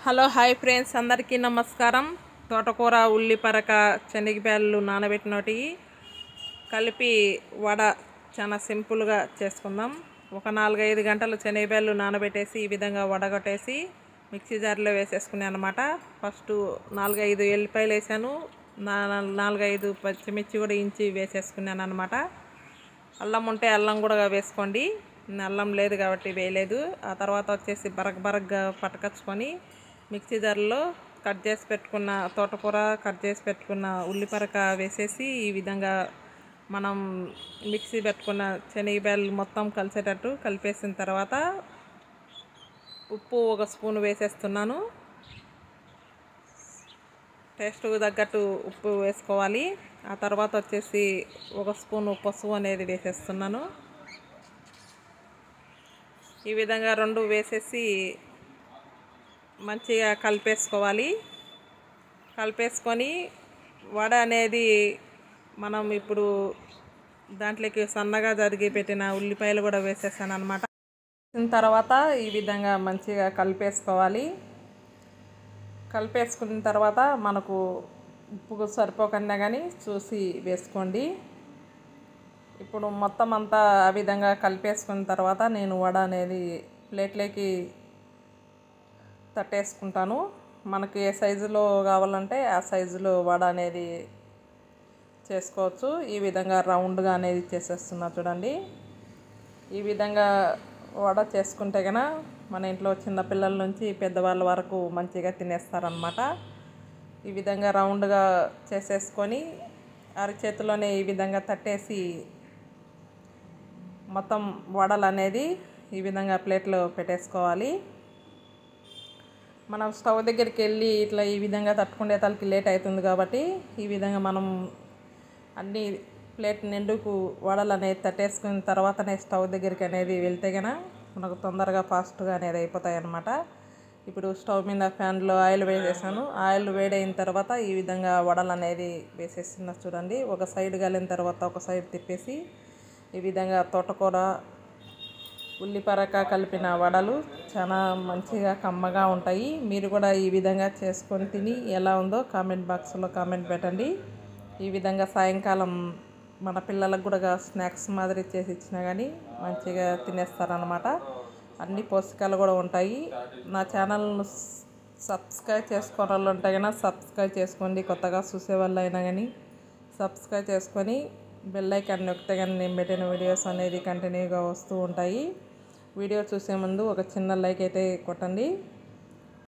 Hello hi friends, అందరికీ నమస్కారం. తోటకూర, ఉల్లి పరక, శనగపాయలు నానబెట్టినోటి కలిపి వడ చాలా సింపుల్గా చేసుకుందాం. ఒక 4-5 గంటలు శనగపాయలు నానబెట్టేసి ఈ విధంగా వడగొట్టేసి మిక్సీ జార్లో వేసేసుకున్నాను అనమాట. ఫస్ట్ 4-5 ఎల్లిపాయలు వేసాను, 4-5 పచ్చిమిర్చి కూడా ఇంచి వేసేసుకున్నాను అనమాట. అల్లం ఉంటే అల్లం కూడా వేసుకోండి, అల్లం లేదు కాబట్టి వేయలేదు. ఆ తర్వాత వచ్చేసి బరగ్గా పట్టకచ్చుకొని మిక్సీ జార్లో కట్ చేసి పెట్టుకున్న తోటకూర, కట్ చేసి పెట్టుకున్న ఉల్లిపరక వేసేసి ఈ విధంగా మనం మిక్సీ పెట్టుకున్న శనగపాయలు మొత్తం కలిసేటట్టు కలిపేసిన తర్వాత ఉప్పు 1 స్పూన్ వేసేస్తున్నాను. టేస్ట్కు తగ్గట్టు ఉప్పు వేసుకోవాలి. ఆ తర్వాత వచ్చేసి 1 స్పూన్ పసుపు అనేది వేసేస్తున్నాను. ఈ విధంగా 2 వేసేసి మంచిగా కలిపేసుకోవాలి. కలిపేసుకొని వడ అనేది మనం ఇప్పుడు దాంట్లోకి సన్నగా జరిగి పెట్టిన ఉల్లిపాయలు కూడా వేసేసాను అనమాట. తర్వాత ఈ విధంగా మంచిగా కలిపేసుకోవాలి. కలిపేసుకున్న తర్వాత మనకు ఉప్పు సరిపోకుండా కానీ చూసి వేసుకోండి. ఇప్పుడు మొత్తం అంతా ఆ విధంగా కలిపేసుకున్న తర్వాత నేను వడ అనేది ప్లేట్లోకి తట్టేసుకుంటాను. మనకి ఏ సైజులో కావాలంటే ఆ సైజులో వడ అనేది చేసుకోవచ్చు. ఈ విధంగా రౌండ్గా అనేది చేసేస్తున్నా చూడండి. ఈ విధంగా వడ చేసుకుంటే కనుక మన ఇంట్లో చిన్నపిల్లల నుంచి పెద్దవాళ్ళ వరకు మంచిగా తినేస్తారనమాట. ఈ విధంగా రౌండ్గా చేసేసుకొని అరచేతిలోనే ఈ విధంగా తట్టేసి మొత్తం వడలు అనేది ఈ విధంగా ప్లేట్లో పెట్టేసుకోవాలి. మనం స్టవ్ దగ్గరికి వెళ్ళి ఇట్లా ఈ విధంగా తట్టుకునే తలకి లేట్ అవుతుంది కాబట్టి ఈ విధంగా మనం అన్ని ప్లేట్ నిండుకు వడలు అనేది తట్టేసుకున్న తర్వాతనే స్టవ్ దగ్గరికి అనేది వెళ్తే కనుక మనకు తొందరగా ఫాస్ట్గా అనేది అయిపోతాయి అన్నమాట. ఇప్పుడు స్టవ్ మీద ఫ్యాన్లో ఆయిల్ వేసేసాను. ఆయిల్ వేడైన తర్వాత ఈ విధంగా వడలు అనేది వేసేస్తున్నా చూడండి. ఒక సైడ్ కాలిన తర్వాత ఒక సైడ్ తిప్పేసి ఈ విధంగా తోటకూర, ఉల్లిపరక కలిపిన వడలు చాలా మంచిగా కమ్మగా ఉంటాయి. మీరు కూడా ఈ విధంగా చేసుకొని తిని ఎలా ఉందో కామెంట్ బాక్స్లో కామెంట్ పెట్టండి. ఈ విధంగా సాయంకాలం మన పిల్లలకు కూడా స్నాక్స్ మాదిరి చేసి ఇచ్చినా కానీ మంచిగా తినేస్తారనమాట. అన్ని పోషకాలు కూడా ఉంటాయి. నా ఛానల్ను సబ్స్క్రైబ్ చేసుకోని వాళ్ళు ఉంటే కనుక సబ్స్క్రైబ్ చేసుకోండి. కొత్తగా చూసే వాళ్ళు అయినా కానీ సబ్స్క్రైబ్ చేసుకొని బెల్ ఐకాన్ నొక్కితే కానీ నేను పెట్టిన వీడియోస్ అనేది కంటిన్యూగా వస్తూ ఉంటాయి. వీడియో చూసే ముందు ఒక చిన్న లైక్ అయితే కొట్టండి.